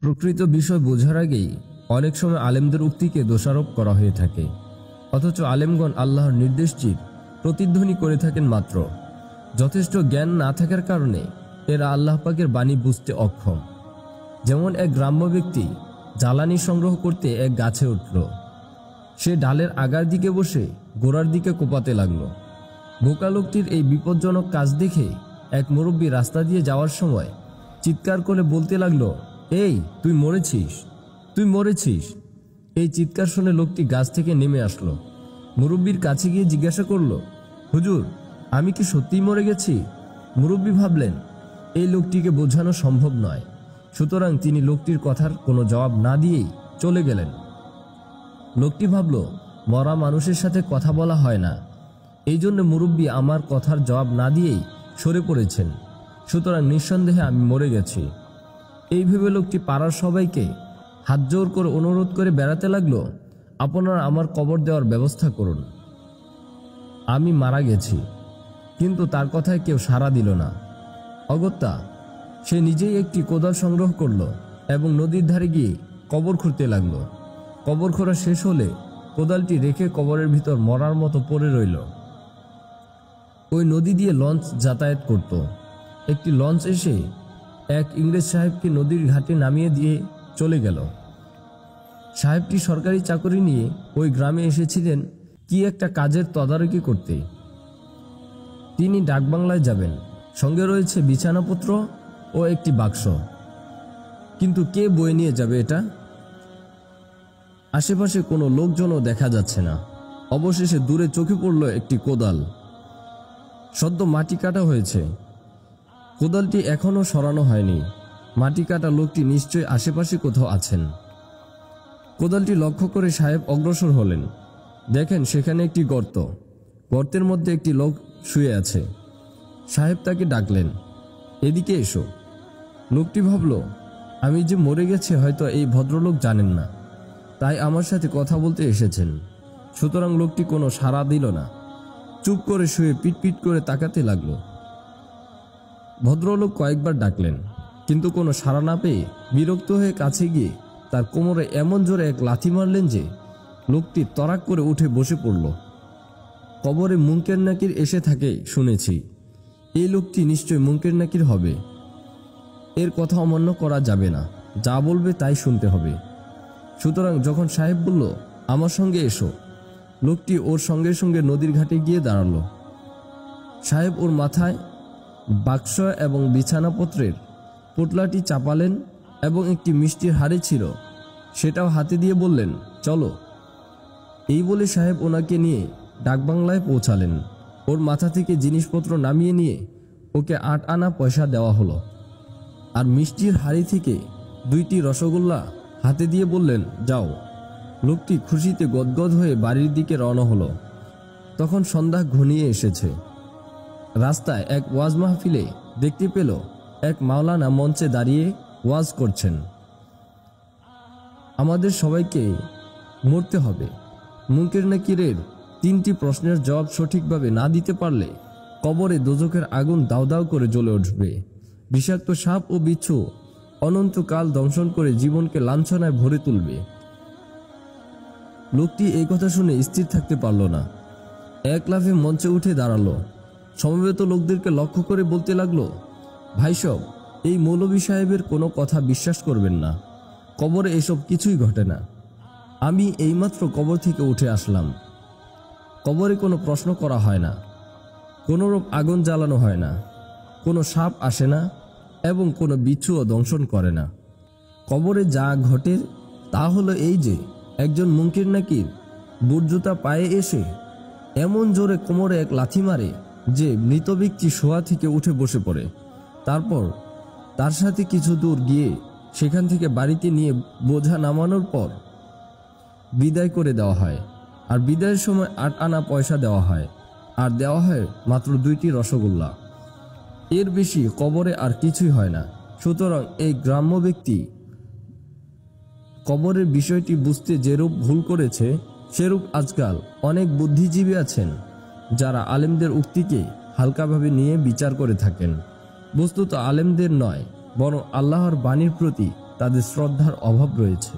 প্রকৃত বিষয় বোঝার আগেই অনেক সময় আলেমদের উক্তিকে দোষারোপ করা হয়ে থাকে, অথচ আলেমগণ আল্লাহর নির্দেশটির প্রতিধ্বনি করে থাকেন মাত্র। যথেষ্ট জ্ঞান না থাকার কারণে এরা আল্লাহ পাকের বাণী বুঝতে অক্ষম। যেমন এক গ্রাম্য ব্যক্তি জ্বালানি সংগ্রহ করতে এক গাছে উঠল। সে ডালের আগার দিকে বসে গোড়ার দিকে কোপাতে লাগল। বোকা লোকটির এই বিপজ্জনক কাজ দেখে এক মুরব্বী রাস্তা দিয়ে যাওয়ার সময় চিৎকার করে বলতে লাগলো, এই তুই মরেছিস, তুই মরেছিস। এই চিৎকার শুনে লোকটি গাছ থেকে নেমে আসলো। মুরব্বীর কাছে গিয়ে জিজ্ঞাসা করলো, হুজুর, আমি কি সত্যিই মরে গেছি? মুরব্বী ভাবলেন এই লোকটিকে বোঝানো সম্ভব নয়, সুতরাং তিনি লোকটির কথার কোনো জবাব না দিয়েই চলে গেলেন। লোকটি ভাবল, মরা মানুষের সাথে কথা বলা হয় না, এই জন্য মুরব্বী আমার কথার জবাব না দিয়েই সরে পড়েছেন, সুতরাং নিঃসন্দেহে আমি মরে গেছি। এই ভেবে লোকটি পাড়ার সবাইকে হাত জোর করে অনুরোধ করে বেড়াতে লাগলো, আপনারা আমার কবর দেওয়ার ব্যবস্থা করুন, আমি মারা গেছি। কিন্তু তার কথায় কেউ সাড়া দিল না। অগত্যা সে নিজেই একটি কোদাল সংগ্রহ করলো এবং নদীর ধারে গিয়ে কবর খুঁড়তে লাগলো। কবর খোঁড়া শেষ হলে কোদালটি রেখে কবরের ভিতর মরার মতো পড়ে রইল। ওই নদী দিয়ে লঞ্চ যাতায়াত করত। একটি লঞ্চ এসে এক ইংরেজ সাহেবকে নদীর ঘাটে নামিয়ে দিয়ে চলে গেল। সাহেবটি সরকারি চাকরি নিয়ে ওই গ্রামে এসেছিলেন কি একটা কাজের তদারকি করতে। তিনি ডাকবাংলায় যাবেন, সঙ্গে রয়েছে বিছানাপত্র ও একটি বাক্স। কিন্তু কে বয়ে নিয়ে যাবে এটা? আশেপাশে কোনো লোকজনও দেখা যাচ্ছে না। অবশেষে দূরে চোখে পড়ল একটি কোদাল। সদ্য মাটি কাটা হয়েছে, কোদালটি এখনো সরানো হয়নি। মাটি কাটা লোকটি নিশ্চয়ই আশেপাশে কোথাও আছেন। কোদালটি লক্ষ্য করে সাহেব অগ্রসর হলেন। দেখেন সেখানে একটি গর্ত, গর্তের মধ্যে একটি লোক শুয়ে আছে। সাহেব তাকে ডাকলেন, এদিকে এসো। লোকটি ভাবল, আমি যে মরে গেছি হয়তো এই ভদ্রলোক জানেন না, তাই আমার সাথে কথা বলতে এসেছেন। সুতরাং লোকটি কোনো সাড়া দিল না, চুপ করে শুয়ে পিটপিট করে তাকাতে লাগলো। ভদ্রলোক কয়েকবার ডাকলেন, কিন্তু কোনো সাড়া না পেয়ে বিরক্ত হয়ে কাছে গিয়ে তার কোমরে এমন জোরে এক লাথি মারলেন যে লোকটি তরাক করে উঠে বসে পড়ল। কবরে মুনকের নাকির এসে থাকে শুনেছি, এই লোকটি নিশ্চয় মুনকের নাকির হবে। এর কথা অমান্য করা যাবে না, যা বলবে তাই শুনতে হবে। সুতরাং যখন সাহেব বলল, আমার সঙ্গে এসো, লোকটি ওর সঙ্গে সঙ্গে নদীর ঘাটে গিয়ে দাঁড়ালো। সাহেব ওর মাথায় বাক্স এবং বিছানাপত্রের পোটলাটি চাপালেন এবং একটি মিষ্টির হাড়ি ছিল, সেটাও হাতে দিয়ে বললেন, চলো। এই বলে সাহেব ওনাকে নিয়ে ডাকবাংলায় পৌঁছালেন। ওর মাথা থেকে জিনিসপত্র নামিয়ে নিয়ে ওকে 8 আনা পয়সা দেওয়া হলো, আর মিষ্টির হাড়ি থেকে 2টি রসগোল্লা হাতে দিয়ে বললেন, যাও। লোকটি খুশিতে গদগদ হয়ে বাড়ির দিকে রওনা হলো। তখন সন্ধ্যা ঘনিয়ে এসেছে। রাস্তায় এক ওয়াজ মাহফিলে দেখতে পেল এক মাওলানা মঞ্চে দাঁড়িয়ে ওয়াজ করছেন, আমাদের সবাইকে মরতে হবে। মুনকের নাকিরের 3টি প্রশ্নের জবাব সঠিকভাবে না দিতে পারলে কবরে দোজখের আগুন দাউ দাউ করে জ্বলে উঠবে। বিষাক্ত সাপ ও বিচ্ছু অনন্তকাল দংশন করে জীবনকে লাঞ্ছনায় ভরে তুলবে। লোকটি এই কথা শুনে স্থির থাকতে পারল না। এক লাফে মঞ্চে উঠে দাঁড়ালো। সমবেত লোকদেরকে লক্ষ্য করে বলতে লাগলো, ভাই সব, এই মৌলভী সাহেবের কোনো কথা বিশ্বাস করবেন না। কবরে এসব কিছুই ঘটে না। আমি এইমাত্র কবর থেকে উঠে আসলাম। কবরে কোনো প্রশ্ন করা হয় না, কোনোরূপ আগুন জ্বালানো হয় না, কোনো সাপ আসে না এবং কোনো বিচ্ছুও দংশন করে না। কবরে যা ঘটে তা হলো এই যে একজন মুনকির নাকির বুট জুতা পায়ে এসে এমন জোরে কোমরে এক লাথি মারে যে মৃত ব্যক্তি শোয়া থেকে উঠে বসে পড়ে। তারপর তার সাথে কিছু দূর গিয়ে সেখান থেকে বাড়িতে নিয়ে বোঝা নামানোর পর বিদায় করে দেওয়া হয়। আর বিদায়ের সময় 8 আনা পয়সা দেওয়া হয়, আর দেওয়া হয় মাত্র 2টি রসগোল্লা। এর বেশি কবরে আর কিছুই হয় না। সুতরাং এই গ্রাম্য ব্যক্তি কবরের বিষয়টি বুঝতে যেরূপ ভুল করেছে, সেরূপ আজকাল অনেক বুদ্ধিজীবী আছেন যারা আলেমদের উক্তিকে হালকাভাবে নিয়ে বিচার করে থাকেন। বস্তুত আলেমদের নয়, বরং আল্লাহর বাণীর প্রতি তাদের শ্রদ্ধার অভাব রয়েছে।